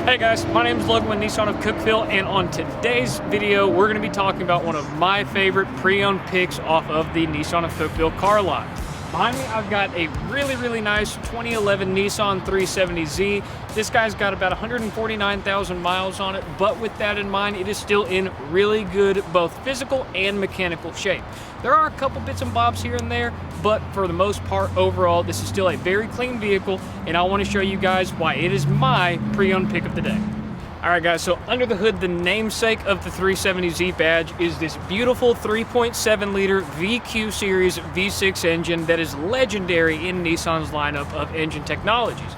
Hey guys, my name is Logan with Nissan of Cookeville, and on today's video we're going to be talking about one of my favorite pre-owned picks off of the Nissan of Cookeville car lot. Behind me I've got a really nice 2011 Nissan 370Z. This guy's got about 149,000 miles on it, but with that in mind, it is still in really good both physical and mechanical shape. There are a couple bits and bobs here and there, but for the most part, overall, this is still a very clean vehicle, and I want to show you guys why it is my pre-owned pick of the day. Alright guys, so under the hood, the namesake of the 370Z badge is this beautiful 3.7 liter VQ series V6 engine that is legendary in Nissan's lineup of engine technologies.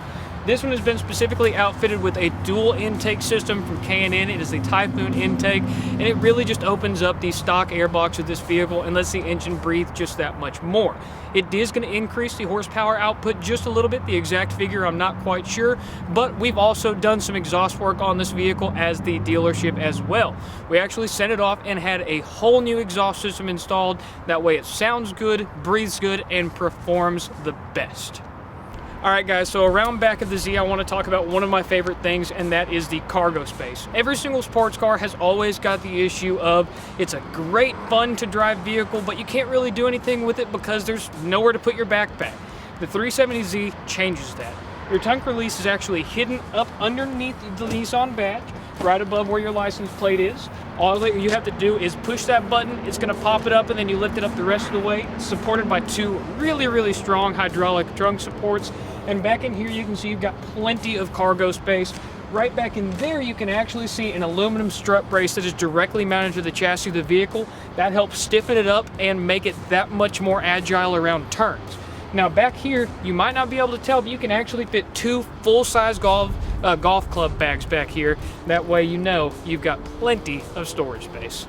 This one has been specifically outfitted with a dual intake system from K&N. It is a Typhoon intake, and it really just opens up the stock airbox of this vehicle and lets the engine breathe just that much more. It is going to increase the horsepower output just a little bit. The exact figure I'm not quite sure, but we've also done some exhaust work on this vehicle as the dealership as well. We actually sent it off and had a whole new exhaust system installed. That way it sounds good, breathes good, and performs the best. Alright guys, so around back of the Z, I want to talk about one of my favorite things, and that is the cargo space. Every single sports car has always got the issue of it's a great fun to drive vehicle, but you can't really do anything with it because there's nowhere to put your backpack. The 370Z changes that. Your trunk release is actually hidden up underneath the Nissan badge, right above where your license plate is. All that you have to do is push that button, it's going to pop it up, and then you lift it up the rest of the way. It's supported by two really strong hydraulic trunk supports. And back in here you can see you've got plenty of cargo space. Right back in there you can actually see an aluminum strut brace that is directly mounted to the chassis of the vehicle. That helps stiffen it up and make it that much more agile around turns. Now back here, you might not be able to tell, but you can actually fit two full-size golf club bags back here. That way you know you've got plenty of storage space.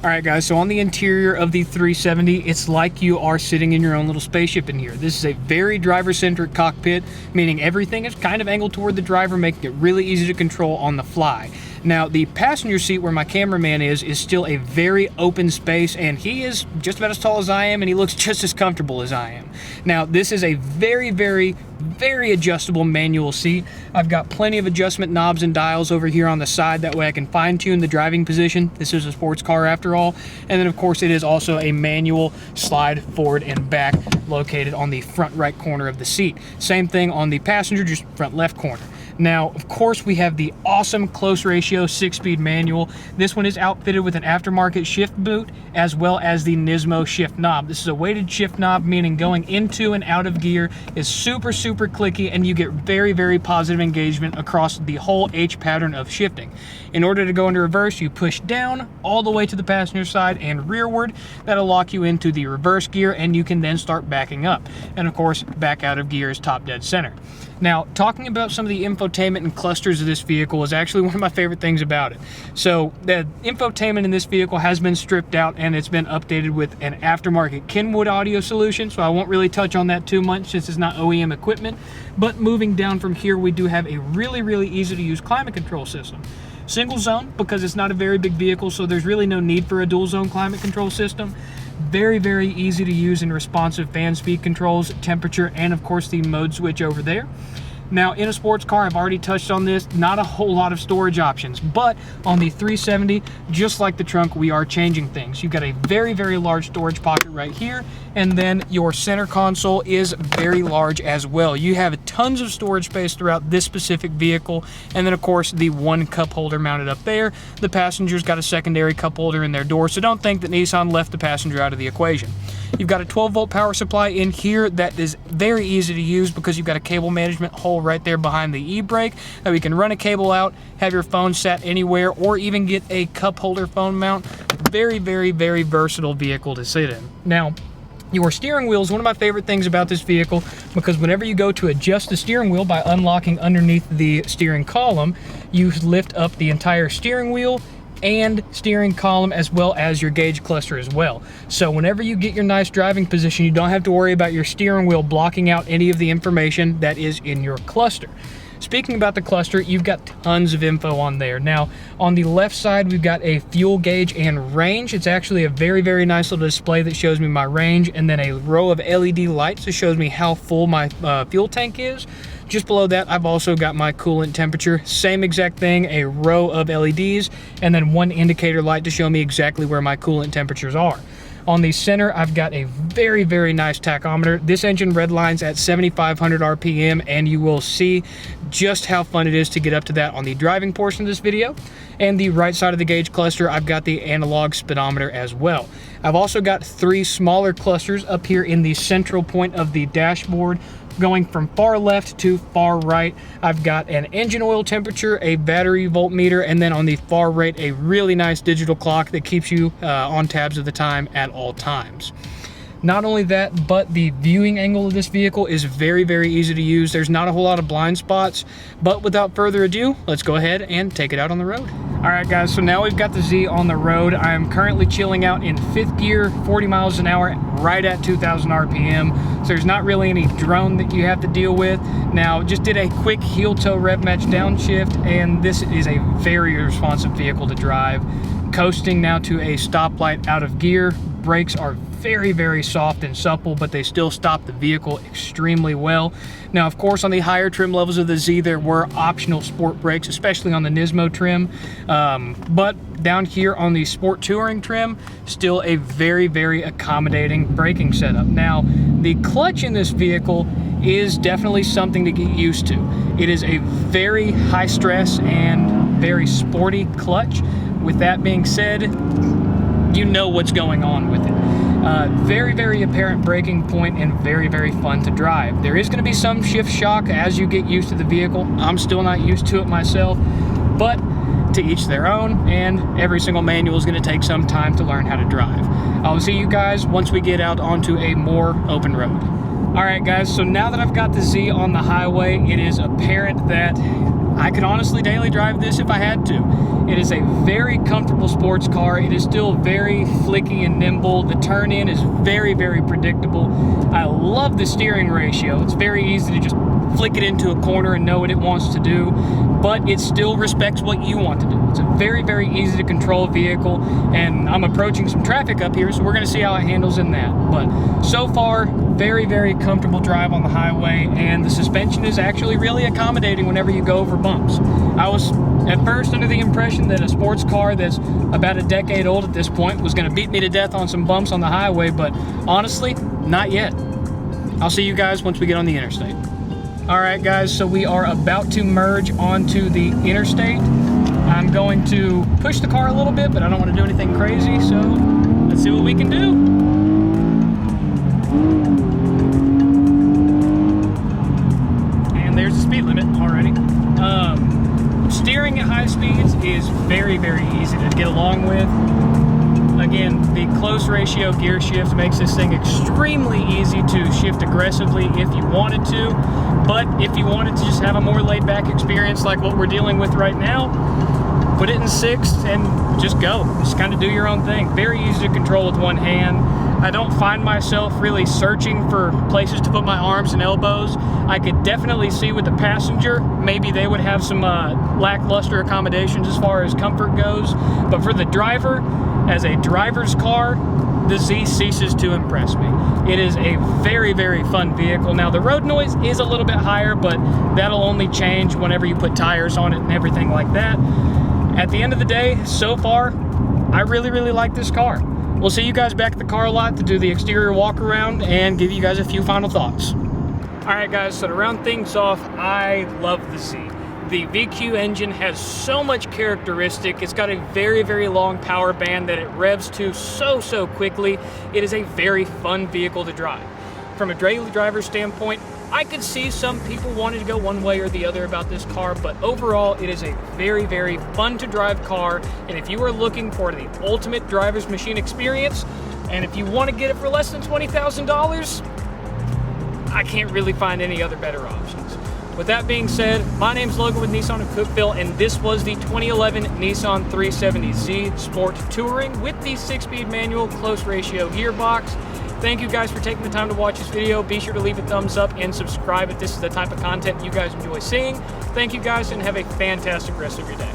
Alright guys, so on the interior of the 370, it's like you are sitting in your own little spaceship in here. This is a very driver-centric cockpit, meaning everything is kind of angled toward the driver, making it really easy to control on the fly. Now, the passenger seat where my cameraman is still a very open space, and he is just about as tall as I am, and he looks just as comfortable as I am. Now, this is a very adjustable manual seat. I've got plenty of adjustment knobs and dials over here on the side. That way I can fine-tune the driving position. This is a sports car after all. And then, of course, it is also a manual slide forward and back located on the front right corner of the seat. Same thing on the passenger, just front left corner. Now, of course, we have the awesome close ratio 6-speed manual. This one is outfitted with an aftermarket shift boot as well as the Nismo shift knob. This is a weighted shift knob, meaning going into and out of gear is super clicky, and you get very positive engagement across the whole H pattern of shifting. In order to go into reverse, you push down all the way to the passenger side and rearward. That'll lock you into the reverse gear, and you can then start backing up. And of course, back out of gear is top dead center. Now, talking about some of the infotainment and clusters of this vehicle is actually one of my favorite things about it. So the infotainment in this vehicle has been stripped out, and it's been updated with an aftermarket Kenwood audio solution, so I won't really touch on that too much since it's not OEM equipment. But moving down from here, we do have a really easy to use climate control system. Single zone, because it's not a very big vehicle, so there's really no need for a dual zone climate control system. Very easy to use and responsive fan speed controls, temperature, and of course the mode switch over there. Now, in a sports car, I've already touched on this, not a whole lot of storage options, but on the 370, just like the trunk, we are changing things. You've got a very large storage pocket right here, and then your center console is very large as well. You have tons of storage space throughout this specific vehicle, and then of course the one cup holder mounted up there. The passenger's got a secondary cup holder in their door, so don't think that Nissan left the passenger out of the equation. You've got a 12-volt power supply in here that is very easy to use because you've got a cable management hole right there behind the e-brake that we can run a cable out, have your phone sat anywhere, or even get a cup holder phone mount. Very versatile vehicle to sit in. Now, your steering wheel is one of my favorite things about this vehicle, because whenever you go to adjust the steering wheel by unlocking underneath the steering column, you lift up the entire steering wheel and steering column as well as your gauge cluster as well. So whenever you get your nice driving position, you don't have to worry about your steering wheel blocking out any of the information that is in your cluster. Speaking about the cluster, you've got tons of info on there. Now, on the left side, we've got a fuel gauge and range. It's actually a very nice little display that shows me my range, and then a row of LED lights that shows me how full my fuel tank is. just below that, I've also got my coolant temperature. Same exact thing, a row of LEDs, and then one indicator light to show me exactly where my coolant temperatures are. On the center, I've got a very, very nice tachometer. This engine redlines at 7,500 RPM, and you will see just how fun it is to get up to that on the driving portion of this video. And the right side of the gauge cluster, I've got the analog speedometer as well. I've also got 3 smaller clusters up here in the central point of the dashboard, going from far left to far right. I've got an engine oil temperature, a battery voltmeter, and then on the far right, a really nice digital clock that keeps you on tabs of the time at all times. Not only that, but the viewing angle of this vehicle is very, very easy to use. There's not a whole lot of blind spots, but without further ado, let's go ahead and take it out on the road. All right, guys, so now we've got the Z on the road. I am currently chilling out in 5th gear, 40 miles an hour, right at 2,000 RPM. So there's not really any drone that you have to deal with. Now, just did a quick heel toe rev match downshift, and this is a very responsive vehicle to drive. Coasting now to a stoplight out of gear. Brakes are very, very soft and supple, but they still stop the vehicle extremely well. Now, of course, on the higher trim levels of the Z, there were optional sport brakes, especially on the Nismo trim. But down here on the Sport Touring trim, still a very, very accommodating braking setup. Now, the clutch in this vehicle is definitely something to get used to. It is a very high stress and very sporty clutch. With that being said, you know what's going on with it. Very, very apparent braking point and very, very fun to drive. There is going to be some shift shock as you get used to the vehicle. I'm still not used to it myself, but to each their own, and every single manual is going to take some time to learn how to drive. I'll see you guys once we get out onto a more open road. All right, guys, so now that I've got the Z on the highway, it is apparent that I could honestly daily drive this if I had to. It is a very comfortable sports car. It is still very flicky and nimble. The turn in is very, very predictable. I love the steering ratio. It's very easy to just flick it into a corner and know what it wants to do, but it still respects what you want to do. It's a very, very easy to control vehicle, and I'm approaching some traffic up here, so we're gonna see how it handles in that. But so far, very, very comfortable drive on the highway, and the suspension is actually really accommodating whenever you go over bumps. I was at first under the impression that a sports car that's about a decade old at this point was gonna beat me to death on some bumps on the highway, but honestly, not yet. I'll see you guys once we get on the interstate. All right, guys, so we are about to merge onto the interstate. I'm going to push the car a little bit, but I don't want to do anything crazy, so let's see what we can do. And there's the speed limit already. Steering at high speeds is very, very easy to get along with. Again, the close ratio gear shift makes this thing extremely easy to shift aggressively if you wanted to. But if you wanted to just have a more laid back experience like what we're dealing with right now, put it in 6th and just go. Just kind of do your own thing. Very easy to control with one hand. I don't find myself really searching for places to put my arms and elbows. I could definitely see with the passenger, maybe they would have some lackluster accommodations as far as comfort goes. But for the driver, as a driver's car, the Z ceases to impress me. It is a very, very fun vehicle. Now, the road noise is a little bit higher, but that'll only change whenever you put tires on it and everything like that. At the end of the day, so far, I really, really like this car. We'll see you guys back at the car lot to do the exterior walk around and give you guys a few final thoughts. All right, guys, so to round things off, I love the Z. The VQ engine has so much characteristic. It's got a very, very long power band that it revs to so quickly. It is a very fun vehicle to drive. From a daily driver standpoint, I could see some people wanting to go one way or the other about this car, but overall, it is a very, very fun to drive car. And if you are looking for the ultimate driver's machine experience, and if you want to get it for less than $20,000, I can't really find any other better options. With that being said, my name's Logan with Nissan of Cookeville, and this was the 2011 Nissan 370Z Sport Touring with the 6-speed manual close ratio gearbox. Thank you guys for taking the time to watch this video. Be sure to leave a thumbs up and subscribe if this is the type of content you guys enjoy seeing. Thank you guys, and have a fantastic rest of your day.